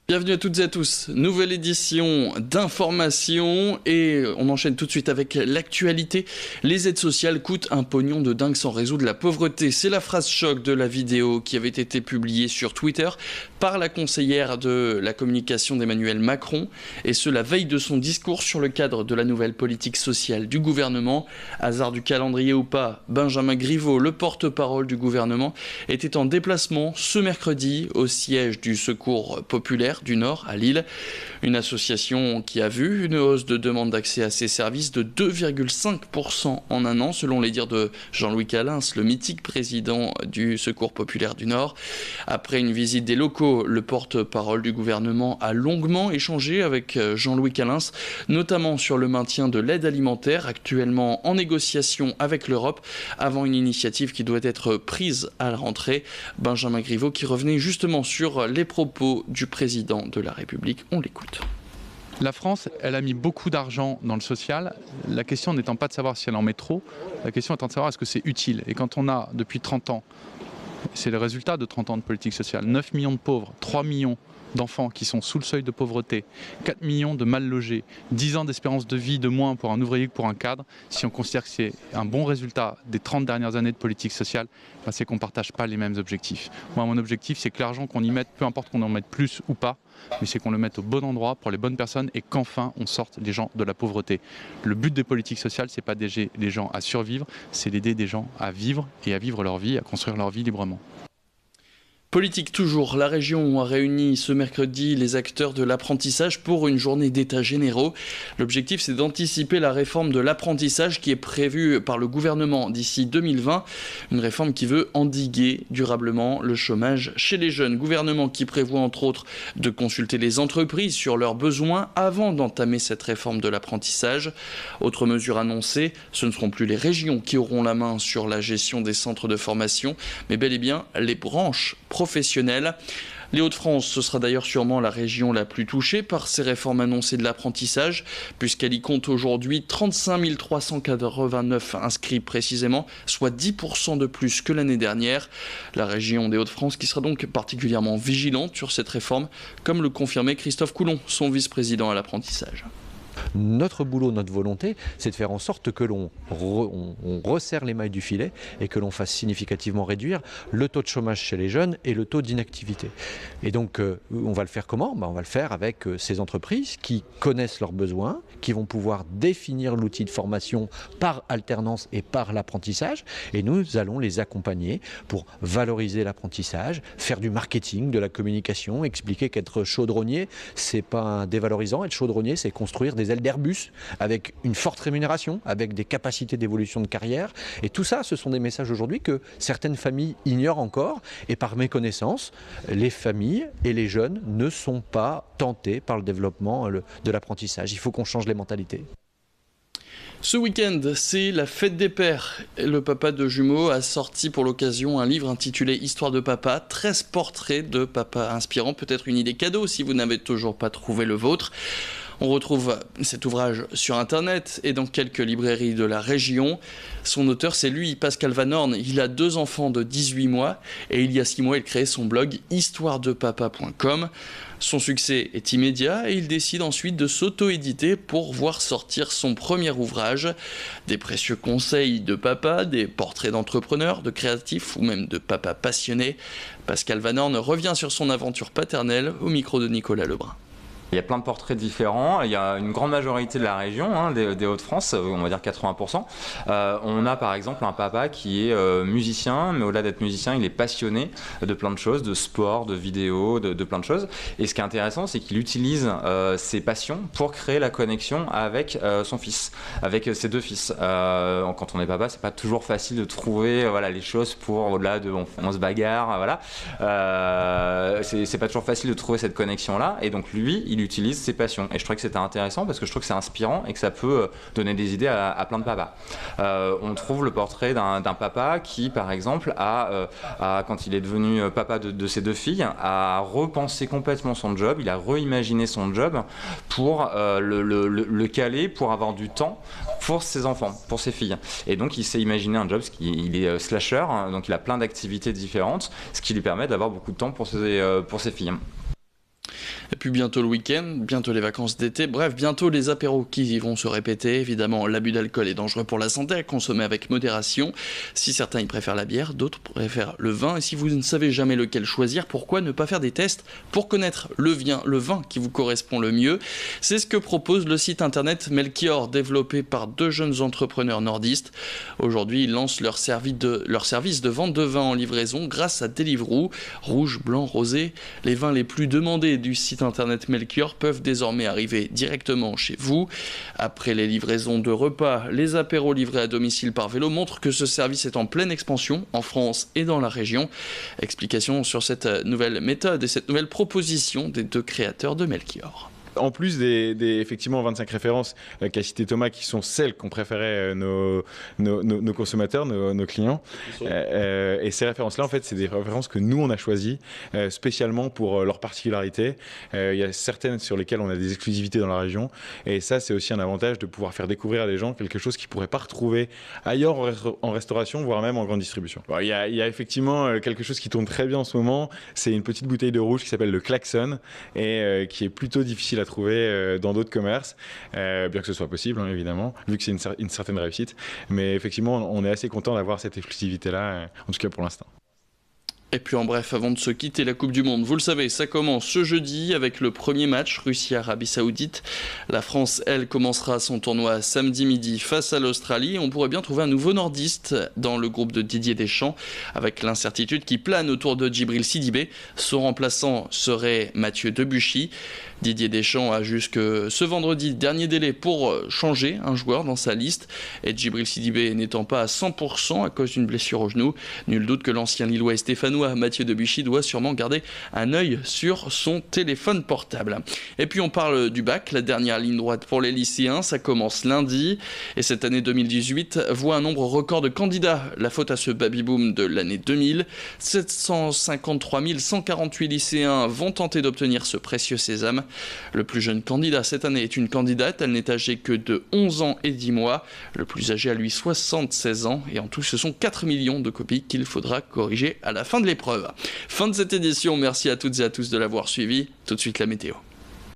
Bienvenue à toutes et à tous, nouvelle édition d'Information et on enchaîne tout de suite avec l'actualité. Les aides sociales coûtent un pognon de dingue sans résoudre la pauvreté. C'est la phrase choc de la vidéo qui avait été publiée sur Twitter par la conseillère de la communication d'Emmanuel Macron et ce la veille de son discours sur le cadre de la nouvelle politique sociale du gouvernement. Hasard du calendrier ou pas, Benjamin Griveaux, le porte-parole du gouvernement, était en déplacement ce mercredi au siège du Secours populaire du Nord, à Lille. Une association qui a vu une hausse de demande d'accès à ces services de 2,5% en un an, selon les dires de Jean-Louis Callins, le mythique président du Secours populaire du Nord. Après une visite des locaux, le porte-parole du gouvernement a longuement échangé avec Jean-Louis Callins, notamment sur le maintien de l'aide alimentaire, actuellement en négociation avec l'Europe, avant une initiative qui doit être prise à la rentrée. Benjamin Griveaux qui revenait justement sur les propos du président de la République. On l'écoute. La France, elle a mis beaucoup d'argent dans le social. La question n'étant pas de savoir si elle en met trop, la question étant de savoir est-ce que c'est utile. Et quand on a, depuis 30 ans, c'est le résultat de 30 ans de politique sociale, 9 millions de pauvres, 3 millions d'enfants qui sont sous le seuil de pauvreté, 4 millions de mal logés, 10 ans d'espérance de vie de moins pour un ouvrier que pour un cadre, si on considère que c'est un bon résultat des 30 dernières années de politique sociale, c'est qu'on ne partage pas les mêmes objectifs. Moi, mon objectif, c'est que l'argent qu'on y mette, peu importe qu'on en mette plus ou pas, mais c'est qu'on le mette au bon endroit pour les bonnes personnes et qu'enfin on sorte les gens de la pauvreté. Le but des politiques sociales, c'est pas d'aider les gens à survivre, c'est d'aider des gens à vivre et à vivre leur vie, à construire leur vie librement. Politique toujours, la région a réuni ce mercredi les acteurs de l'apprentissage pour une journée d'états généraux. L'objectif, c'est d'anticiper la réforme de l'apprentissage qui est prévue par le gouvernement d'ici 2020. Une réforme qui veut endiguer durablement le chômage chez les jeunes. Gouvernement qui prévoit entre autres de consulter les entreprises sur leurs besoins avant d'entamer cette réforme de l'apprentissage. Autre mesure annoncée, ce ne seront plus les régions qui auront la main sur la gestion des centres de formation, mais bel et bien les branches professionnels. Les Hauts-de-France, ce sera d'ailleurs sûrement la région la plus touchée par ces réformes annoncées de l'apprentissage, puisqu'elle y compte aujourd'hui 35 389 inscrits précisément, soit 10% de plus que l'année dernière. La région des Hauts-de-France qui sera donc particulièrement vigilante sur cette réforme, comme le confirmait Christophe Coulon, son vice-président à l'apprentissage. Notre boulot, notre volonté, c'est de faire en sorte que l'on resserre les mailles du filet et que l'on fasse significativement réduire le taux de chômage chez les jeunes et le taux d'inactivité. Et donc, on va le faire comment ? On va le faire avec ces entreprises qui connaissent leurs besoins, qui vont pouvoir définir l'outil de formation par alternance et par l'apprentissage. Et nous allons les accompagner pour valoriser l'apprentissage, faire du marketing, de la communication, expliquer qu'être chaudronnier, c'est pas dévalorisant. Être chaudronnier, c'est construire des ailes d'Airbus avec une forte rémunération, avec des capacités d'évolution de carrière. Et tout ça, ce sont des messages aujourd'hui que certaines familles ignorent encore. Et par méconnaissance, les familles et les jeunes ne sont pas tentés par le développement de l'apprentissage. Il faut qu'on change les mentalités. Ce week-end, c'est la fête des pères. Le papa de jumeaux a sorti pour l'occasion un livre intitulé Histoire de papa, 13 portraits de papa inspirants. Peut-être une idée cadeau si vous n'avez toujours pas trouvé le vôtre. On retrouve cet ouvrage sur Internet et dans quelques librairies de la région. Son auteur, c'est lui, Pascal Van Horn. Il a 2 enfants de 18 mois et il y a 6 mois, il crée son blog histoiredepapa.com. Son succès est immédiat et il décide ensuite de s'auto-éditer pour voir sortir son premier ouvrage. Des précieux conseils de papa, des portraits d'entrepreneurs, de créatifs ou même de papas passionnés. Pascal Van Horn revient sur son aventure paternelle au micro de Nicolas Lebrun. Il y a plein de portraits différents, il y a une grande majorité de la région, des Hauts-de-France, on va dire 80%. On a par exemple un papa qui est musicien, mais au-delà d'être musicien, il est passionné de plein de choses, de sport, de vidéo, de plein de choses. Et ce qui est intéressant, c'est qu'il utilise ses passions pour créer la connexion avec son fils, avec ses 2 fils. Quand on est papa, c'est pas toujours facile de trouver les choses pour, au-delà de on se bagarre, c'est pas toujours facile de trouver cette connexion-là. Et donc lui, il utilise ses passions. Et je trouvais que c'était intéressant parce que je trouve que c'est inspirant et que ça peut donner des idées à plein de papas. On trouve le portrait d'un papa qui, par exemple, quand il est devenu papa de ses 2 filles, a repensé complètement son job, il a reimaginé son job pour le caler, pour avoir du temps pour ses enfants, pour ses filles. Et donc il s'est imaginé un job, il est slasher, donc il a plein d'activités différentes, ce qui lui permet d'avoir beaucoup de temps pour ses filles. Et puis bientôt le week-end, bientôt les vacances d'été, bref, bientôt les apéros qui vont se répéter. Évidemment, l'abus d'alcool est dangereux pour la santé, à consommer avec modération. Si certains y préfèrent la bière, d'autres préfèrent le vin. Et si vous ne savez jamais lequel choisir, pourquoi ne pas faire des tests pour connaître le vin qui vous correspond le mieux? C'est ce que propose le site internet Melchior, développé par 2 jeunes entrepreneurs nordistes. Aujourd'hui, ils lancent leur service de vente de vin en livraison grâce à Deliveroo. Rouge, blanc, rosé, les vins les plus demandés du site internet Melchior peuvent désormais arriver directement chez vous. Après les livraisons de repas, les apéros livrés à domicile par vélo montrent que ce service est en pleine expansion en France et dans la région. Explication sur cette nouvelle méthode et cette nouvelle proposition des 2 créateurs de Melchior. En plus des effectivement 25 références qu'a cité Thomas, qui sont celles qu'ont préférées nos consommateurs, nos clients. Et ces références-là, en fait, c'est des références que nous, on a choisies spécialement pour leur particularité. Il y a certaines sur lesquelles on a des exclusivités dans la région. Et ça, c'est aussi un avantage de pouvoir faire découvrir à des gens quelque chose qu'ils ne pourraient pas retrouver ailleurs en restauration, voire même en grande distribution. Bon, il y a effectivement quelque chose qui tourne très bien en ce moment. C'est une petite bouteille de rouge qui s'appelle le Klaxon et qui est plutôt difficile à trouver dans d'autres commerces, bien que ce soit possible, hein, évidemment, vu que c'est une certaine réussite. Mais effectivement, on est assez content d'avoir cette exclusivité-là, en tout cas pour l'instant. Et puis en bref, avant de se quitter, la Coupe du Monde, vous le savez, ça commence ce jeudi avec le premier match Russie-Arabie Saoudite. La France, elle, commencera son tournoi samedi midi face à l'Australie. On pourrait bien trouver un nouveau nordiste dans le groupe de Didier Deschamps, avec l'incertitude qui plane autour de Djibril Sidibé. Son remplaçant serait Mathieu Debuchy. Didier Deschamps a jusque ce vendredi dernier délai pour changer un joueur dans sa liste. Et Djibril Sidibé n'étant pas à 100% à cause d'une blessure au genou, nul doute que l'ancien Lillois et stéphanois Mathieu Debuchy doit sûrement garder un œil sur son téléphone portable. Et puis on parle du bac, la dernière ligne droite pour les lycéens, ça commence lundi. Et cette année 2018 voit un nombre record de candidats. La faute à ce baby-boom de l'année 2000. 753 148 lycéens vont tenter d'obtenir ce précieux sésame. Le plus jeune candidat cette année est une candidate, elle n'est âgée que de 11 ans et 10 mois. Le plus âgé a lui 76 ans et en tout ce sont 4 millions de copies qu'il faudra corriger à la fin de l'épreuve. Fin de cette édition, merci à toutes et à tous de l'avoir suivi. Tout de suite la météo.